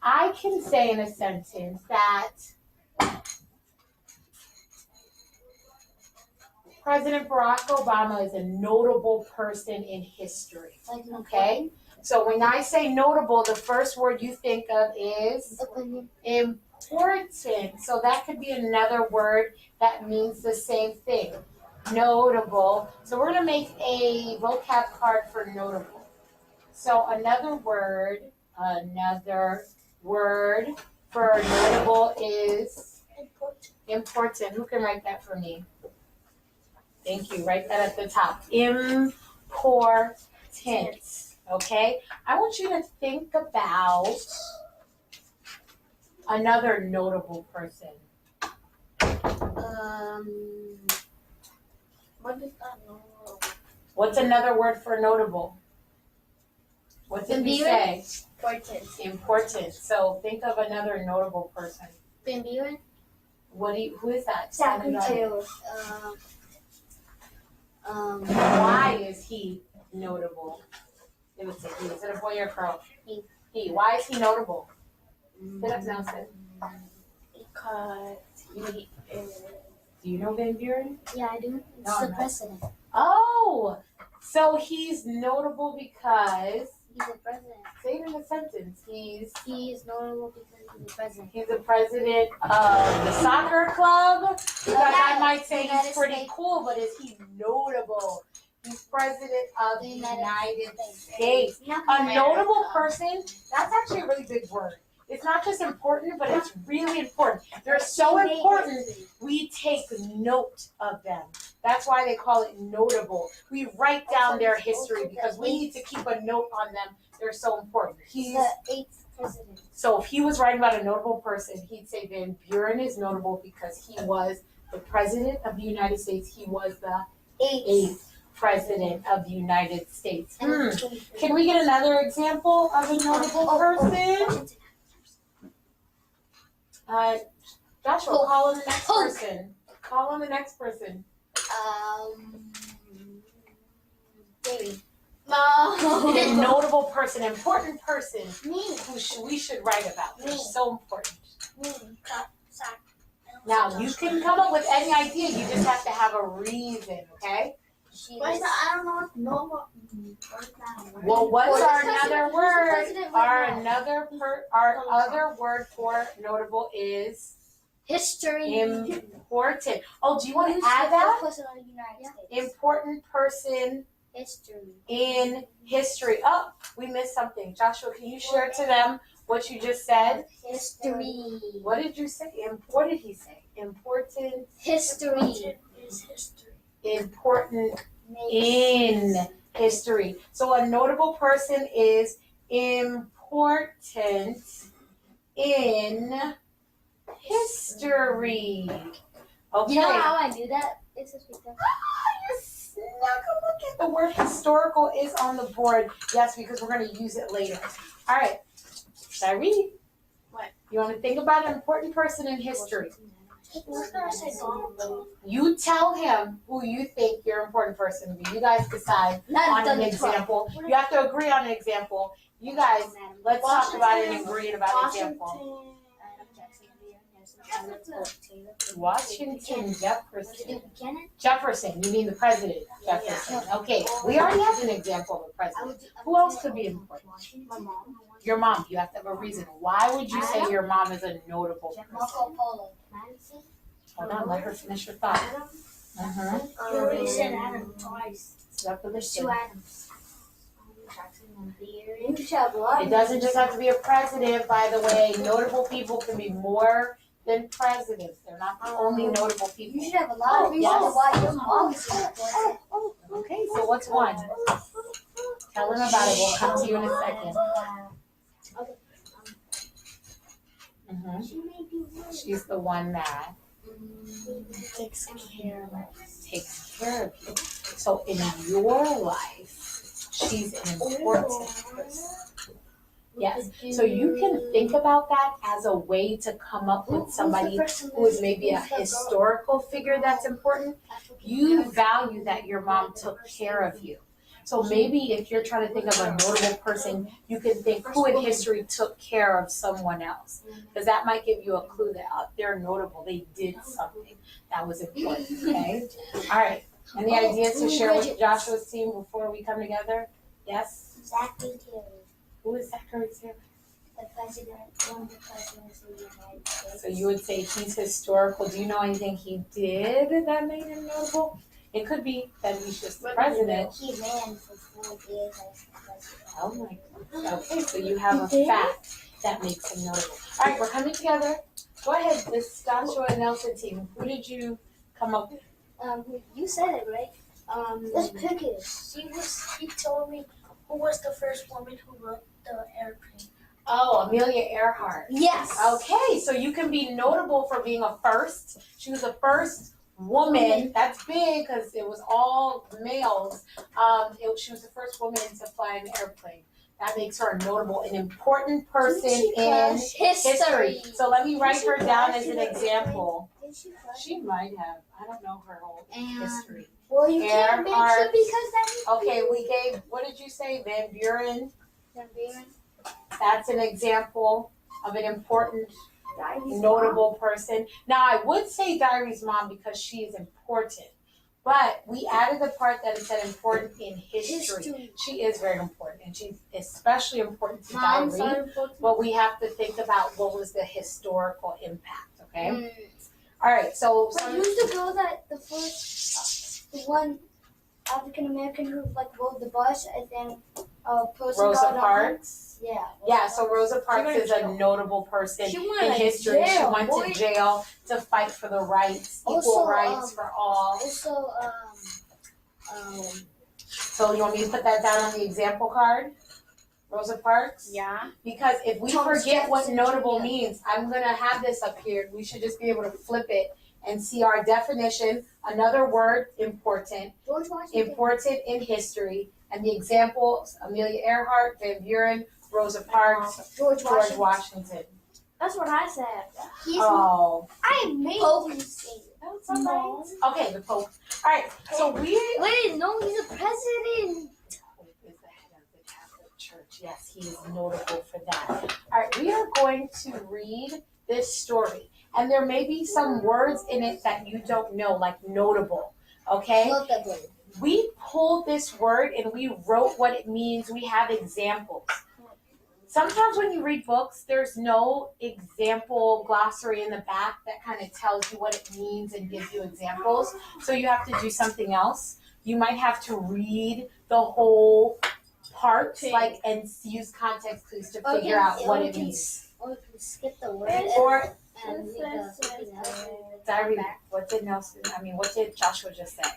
I can say in a sentence that President Barack Obama is a notable person in history. Okay? So when I say notable, the first word you think of is important. So that could be another word that means the same thing. Notable. So we're going to make a vocab card for notable. So another word for notable is important. Who can write that for me? Thank you. Write that at the top. Important. Okay? I want you to think about another notable person. What is that? What's another word for notable? What did we say? Important. So think of another notable person. Ben Buren? Who is that? Zachary Taylor. Why is he notable? It would say he. Is it a boy or a girl? He. Why is he notable? Pronounce it. Because Do you know Ben Buren? yeah, I do. It's No, the president. Oh, so he's notable because He's the president. say it in a sentence. He is notable because he's the president. He's the president of the soccer club. Because I might say he's United pretty States. cool, but is he notable? He's president of the United States. States. A notable person, that's actually a really big word. It's not just important, but it's really important. They're so important, we take note of them. That's why they call it notable. We write down their history because we need to keep a note on them. They're so important. He's the 8th president. So if he was writing about a notable person, he'd say Van Buren is notable because he was the president of the United States. He was the 8th president of the United States. Can we get another example of a notable person? Joshua, call on the next person. Call on the next person. Davey. A notable person, important person Me. who we should write about. They're so important. Me. Now, you can come up with any idea, you just have to have a reason, okay? I don't know what normal. Well, what's our Who's the another word? president right now? Our other word for notable is History. important. Oh, do you want to add that? Person of the United States. Important person History. in history. Oh, we missed something. Joshua, can you share to them what you just said? History. What did you say? What did he say? Important. History. Important in history. So a notable person is important in history. Okay. You know how I do that? It's just because. You snuck a look at the word historical is on the board. Yes, because we're going to use it later. All right. Should I read? What? You want to think about an important person in history. You tell him who you think your important person would be. You guys decide on an example. You have to agree on an example. You guys, let's talk about it and agree about an example. Washington Jefferson. You mean the president, Jefferson. Okay, we already have an example of a president. Who else could be important? My mom. Your mom. You have to have a reason. Why would you say your mom is a notable person? Marco Polo. Hold on, let her finish her thought. You already said Adam twice. So that's what There's they 2 said. Adams. You should have a lot. It doesn't just have to be a president, by the way. Notable people can be more than presidents. They're not the only notable You people. should have a lot of reasons yes. why your mom is important. Okay, so what's one? Tell them about it. We'll come to you in a second. Okay. She's the one that Takes care of us. takes care of you. So in your life, she's an important person. Yes. So you can think about that as a way to come up with somebody who is maybe a historical figure that's important. You value that your mom took care of you. So maybe if you're trying to think of a notable person, you can think who in history took care of someone else. Because that might give you a clue that they're notable. They did something that was important, okay? All right. Any ideas to share with Joshua's team before we come together? Yes? Zachary Taylor, Who is Zachary Taylor? the president, one of the presidents of the United States. So you would say he's historical. Do you know anything he did that made him notable? It could be that he's just the president. He ran for 4 years as the president. Oh my goodness. Okay, so you have a fact that makes him notable. All right, we're coming together. Go ahead, this Joshua and Nelson team. Who did you come up with? You said it right. Let's pick it. He told me who was the first woman who wrote the airplane. Oh, Amelia Earhart. Yes. Okay, so you can be notable for being a first. She was the first woman. That's big because it was all males. She was the first woman to fly an airplane. That makes her a notable, an important person in history. So let me write her down as an example. She might have. I don't know her whole history. Well, you can't mention Earhart. because that. Okay, we gave, what did you say? Van Buren. Van Buren. That's an example of an important, notable person. Now, I would say Diary's mom because she is important. But we added the part that it said important in history. She is very important, and she's especially important to Diary. But we have to think about what was the historical impact, okay? All right, so But who's the girl that the first, the one African American who rode the bus and then person Rosa got on her? Parks. Yeah. So Rosa Parks is a notable person She in went to history. She jail, went to jail to fight for the rights, equal Also, rights for all. Also, So you want me to put that down on the example card? Rosa Parks? yeah. Because if we Thomas forget what Jefferson notable Jr. means, I'm gonna have this up here. We should just be able to flip it and see our definition. Another word, important. George Washington. Important in history. And the examples, Amelia Earhart, Van Buren, Rosa Parks, George George Washington. Washington. That's what I said. Oh. I made you say it. That's all right. Okay, the Pope. All right, so we. Wait, no, he's a president. Pope is the head of the Catholic Church. Yes, he is notable for that. All right, we are going to read this story, and there may be some words in it that you don't know, like notable. Okay. Notable. We pulled this word and we wrote what it means. We have examples. Sometimes when you read books, there's no example glossary in the back that kind of tells you what it means and gives you examples. So you have to do something else. You might have to read the whole part, like, and use context clues to figure out what it means. Or you can skip the word Or and read something else. Diary, what did Joshua just say?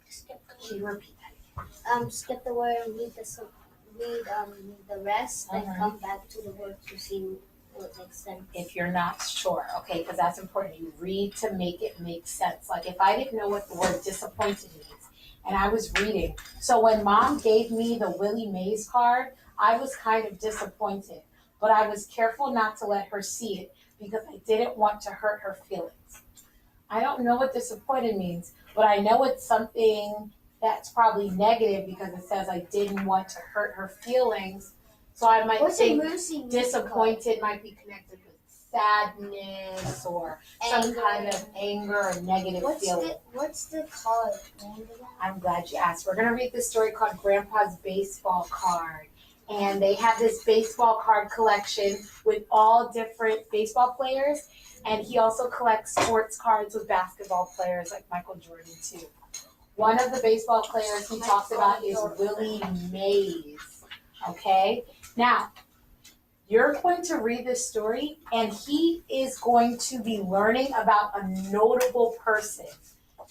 Skip the Can you repeat that? skip the word and read the rest, Uh-huh. then come back to the word to see what makes sense. If you're not sure, okay, because that's important. You read to make it make sense. Like if I didn't know what the word disappointed means, and I was reading. So when Mom gave me the Willie Mays card, I was kind of disappointed, but I was careful not to let her see it because I didn't want to hurt her feelings. I don't know what disappointed means, but I know it's something that's probably negative because it says I didn't want to hurt her feelings. So I might think disappointed might be connected with sadness or some kind of anger or negative feeling. What's the card? I'm glad you asked. We're going to read this story called Grandpa's Baseball Card. And they have this baseball card collection with all different baseball players. And he also collects sports cards with basketball players like Michael Jordan too. One of the baseball players he talks about is Willie Mays. Okay? Now, you're going to read this story, and he is going to be learning about a notable person.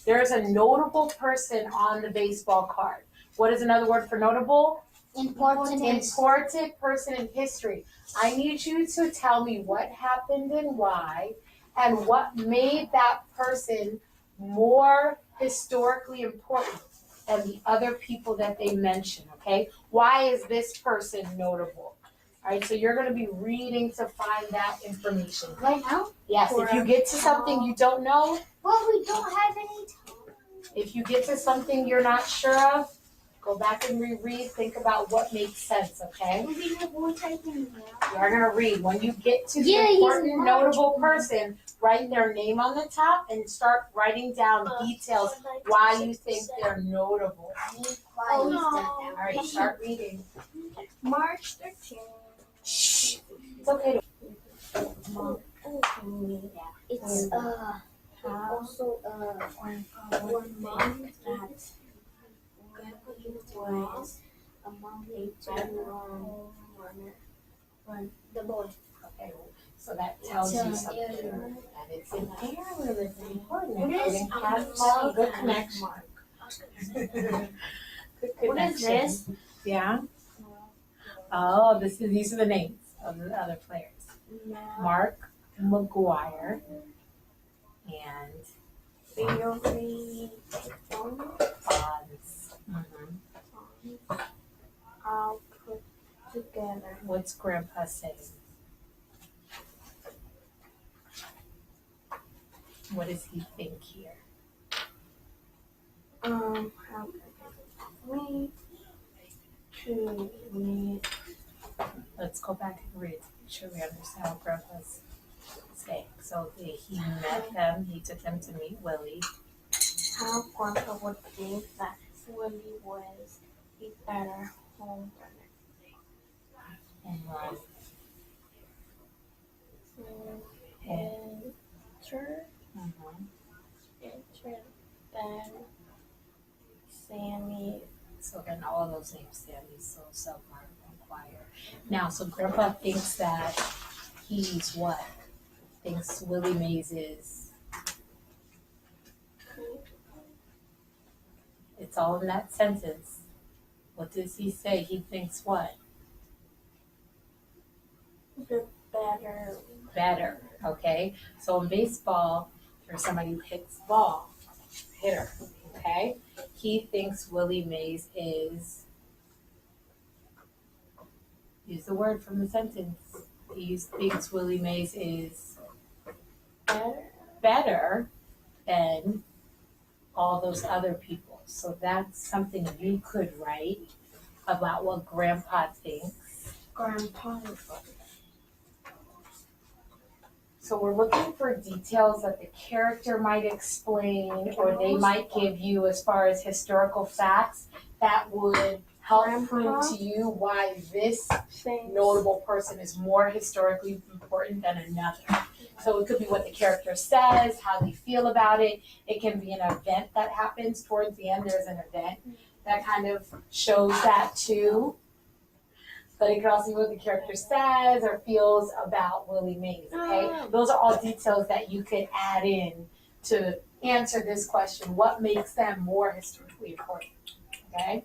There's a notable person on the baseball card. What is another word for notable? Important person in history. I need you to tell me what happened and why, and what made that person more historically important than the other people that they mention, okay? Why is this person notable? All right, so you're going to be reading to find that information. Right now? Yes, if you get to something you don't know, Well, we don't have any time. if you get to something you're not sure of, Go back and reread, think about what makes sense, okay? We have more typing now. You are gonna read. When you get to the Yeah, he's important, not. notable person, write their name on the top and start writing down details why you think they're notable. Oh, no. All right, start reading. March 13th. Shh. It's okay to. It's also one month that Grandpa was a month to run the boy. Okay, so that tells you something. That it's an heirloom. It's important. What is It has money. Good connection. Good connection. What is this? Yeah. Oh, these are the names of the other players. Mark McGuire and Bonds. I'll put together. What's Grandpa saying? What does he think here? Me to me. Let's go back and read to make sure we understand what Grandpa's saying. So he met them. He took them to meet Willie. How Grandpa would think that Willie was a better home runner. And Enter then Sammy. so then all of those names, Sammy, so Mark McGuire. Now, so Grandpa thinks that he's what? Thinks Willie Mays is. It's all in that sentence. What does he say? He thinks what? The better. Better, okay? So in baseball, there's somebody who hits the ball, hitter, okay? He thinks Willie Mays is, use the word from the sentence. He thinks Willie Mays is better than all those other people. So that's something you could write about what Grandpa thinks. Grandpa. So we're looking for details that the character might explain or they might give you as far as historical facts that would help prove to you why this notable person is more historically important than another. So it could be what the character says, how they feel about it. It can be an event that happens towards the end. There's an event that kind of shows that too. But it can also be what the character says or feels about Willie Mays, okay? Those are all details that you could add in to answer this question. What makes them more historically important, okay?